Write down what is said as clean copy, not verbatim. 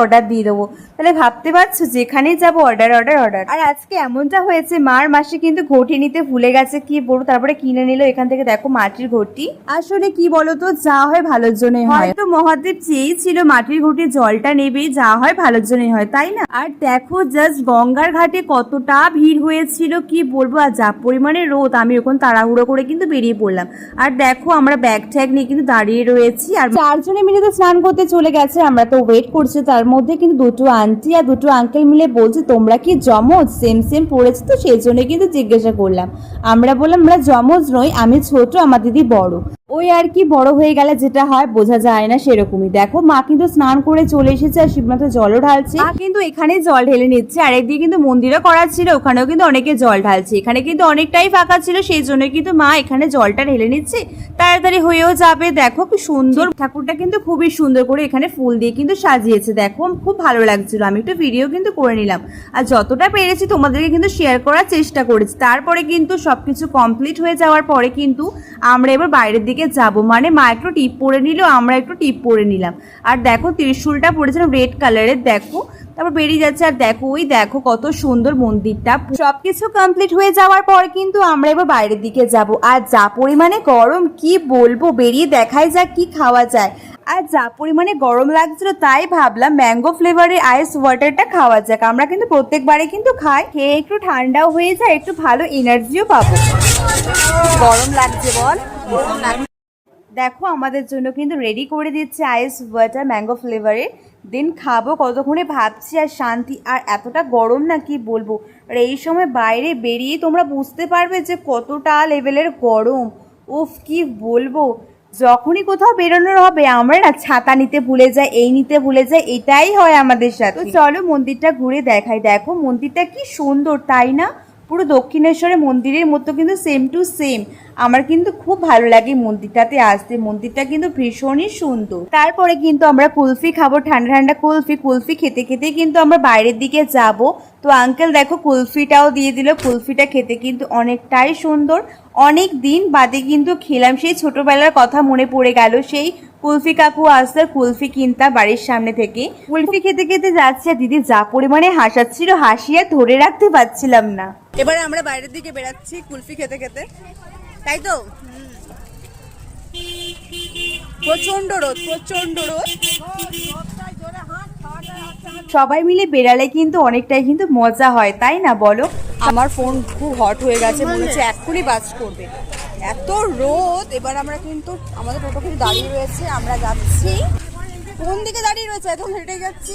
Order দিয়ে দেবো। তাহলে ভাবতে পারছো যেখানেই যাবো অর্ডার অর্ডার অর্ডার। আর আজকে এমনটা হয়েছে মার মাসি কিন্তু ঘটি নিতে ভুলে গেছে, কি বলবো, তারপরে কিনে নিল এখান থেকে। দেখো মাটির ঘটি। আসলে কি বলতো, যা হয় ভালোর জন্যই হয়। হয়তো মহাদেব চেয়েছিল মাটির ঘটি জলটা নেবে, যা হয় ভালোর জন্যই হয়, তাই না? আর দেখো জাস্ট গঙ্গার ঘাটে কতটা ভিড় হয়েছিল কি বলবো। আর যা পরিমাণে রোদ, আমি ওখানে তাড়াহুড়ো করে কিন্তু বেরিয়ে পড়লাম। আর দেখো আমরা ব্যাগ ট্যাগ নিয়ে কিন্তু দাঁড়িয়ে রয়েছি, আর 4 জনে মিলে তো স্নান করতে চলে গেছে। আমরা তো ওয়েট করছি, তার মধ্যে কিন্তু দুটো আন্টি আর দুটো আঙ্কেল মিলে বলছে তোমরা কি জমজ, সেম সেম পড়েছে তো, সেই জন্য কিন্তু জিজ্ঞাসা করলাম। আমরা বললাম আমরা জমজ নই, আমি ছোট, আমার দিদি বড়। ওই আর কি, বড় হয়ে গেলে যেটা হয় বোঝা যায় না সেরকমই। দেখো মা কিন্তু স্নান করে চলে এসেছে আর শিবনাথে জলও ঢালছে। মা কিন্তু এখানে জল ঢেলে নিচ্ছে, আর একদিকে কিন্তু মন্দিরও করা ছিল, ওখানেও কিন্তু অনেকে জল ঢালছে। এখানে কিন্তু অনেকটাই ফাঁকা ছিল, সেই জন্য কিন্তু মা এখানে জলটা ঢেলে নিচ্ছে, তাড়াতাড়ি হয়েও যাবে। দেখো কি সুন্দর, ঠাকুরটা কিন্তু খুবই সুন্দর করে এখানে ফুল দিয়ে কিন্তু সাজিয়েছে। দেখো খুব ভালো লাগছিল, আমি একটু ভিডিও কিন্তু করে নিলাম, আর যতটা পেরেছি তোমাদেরকে কিন্তু শেয়ার করার চেষ্টা করেছি। তারপরে কিন্তু সবকিছু কমপ্লিট হয়ে যাওয়ার পরে কিন্তু আমরা এবার বাইরের দিকে যাব, মানে মা একটু টিপ পরে নিল, আমরা একটু টিপ পরে নিলাম। আর দেখো ত্রিশূলটা পড়েছিলাম রেড কালারের, দেখো তারপর বেরিয়ে যাচ্ছে। আর দেখো ওই দেখো কত সুন্দর মন্দিরটা। সবকিছু কমপ্লিট হয়ে যাওয়ার পর কিন্তু আমরা এবার বাইরের দিকে যাব। আর যা পরিমাণে গরম কি বলবো, বেরিয়ে দেখাই যাক কি খাওয়া যায়। আর যা পরিমাণে গরম লাগছিল তাই ভাবলাম ম্যাঙ্গো ফ্লেভারের আইস ওয়াটারটা খাওয়া যাক। আমরা কিন্তু প্রত্যেকবারে কিন্তু খাই, খেয়ে একটু ঠান্ডাও হয়ে যায়, একটু ভালো এনার্জিও পাবো। গরম লাগছে বল, গরম লাগছে। দেখো আমাদের জন্য কিন্তু রেডি করে দিচ্ছে আইস ওয়াটার ম্যাঙ্গো ফ্লেভারের। দিন খাবো কতক্ষণে ভাবছি, আর শান্তি। আর এতটা গরম না কি বলবো, আর এই সময় বাইরে বেরিয়ে তোমরা বুঝতে পারবে যে কতটা লেভেলের গরম। উফ কি বলবো, যখনই কোথাও বেরোনোর হবে আমরা না ছাতা নিতে ভুলে যাই, এই নিতে ভুলে যাই, এটাই হয় আমাদের সাথে। তো চলো মন্দিরটা ঘুরে দেখাই। দেখো মন্দিরটা কি সুন্দর, তাই না? পুরো দক্ষিণেশ্বরের মন্দিরের মতো কিন্তু সেম টু সেম। আমার কিন্তু খুব ভালো লাগে মন্দিরটাতে আসতে, মন্দিরটা কিন্তু ভীষণই সুন্দর। তারপরে কিন্তু আমরা কুলফি খাবো, ঠান্ডা ঠান্ডা কুলফি। কুলফি খেতে খেতে কিন্তু আমরা বাইরের দিকে যাব। তো আঙ্কেল দেখো কুলফিটাও দিয়ে দিল, কুলফিটা খেতে কিন্তু অনেকটাই সুন্দর। অনেক দিন বাদে কিন্তু খেলাম, সেই ছোটবেলার কথা মনে পড়ে গেল। সেই কুলফি কাকু আসতে কুলফি কিনতাম বাড়ির সামনে থেকে। কুলফি খেতে খেতে যাচ্ছে, দিদি যা পরিমাণে হাসাচ্ছিল, হাসিয়ে ধরে রাখতে পারছিলাম না। এবারে আমরা বাইরের দিকে বেরাচ্ছি কুলফি খেতে খেতে, তাই তো? প্রচন্ড রোদ, প্রচন্ড রোদ। সবাই মিলে বেড়ালে কিন্তু অনেকটাই কিন্তু মজা হয়, তাই না বলো? আমার ফোন খুব হট হয়ে গেছে, মনে হচ্ছে এক্ষুনি বাজ করবে, এত রোদ। এবার আমরা কিন্তু আমাদের টোটো কিন্তু দাঁড়িয়ে রয়েছে, আমরা যাচ্ছি। কোন দিকে দাঁড়িয়ে রয়েছে? এখন হেঁটে যাচ্ছি।